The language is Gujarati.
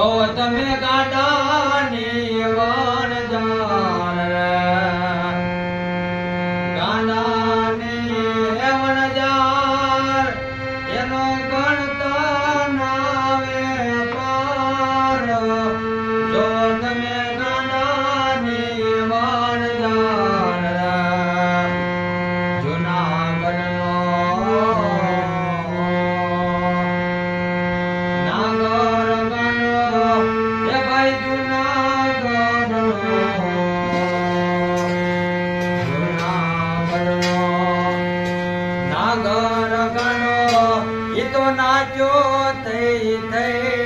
જો તમે ગાડાની વણજાર રે, ગાડાની વણજાર એનો ગણતા નાવે પાર. જો તમે ગાડાની વણજાર રે, જુનાગઢનો નાગર ગણો ઈ તો નાચ્યો થઈ થઈ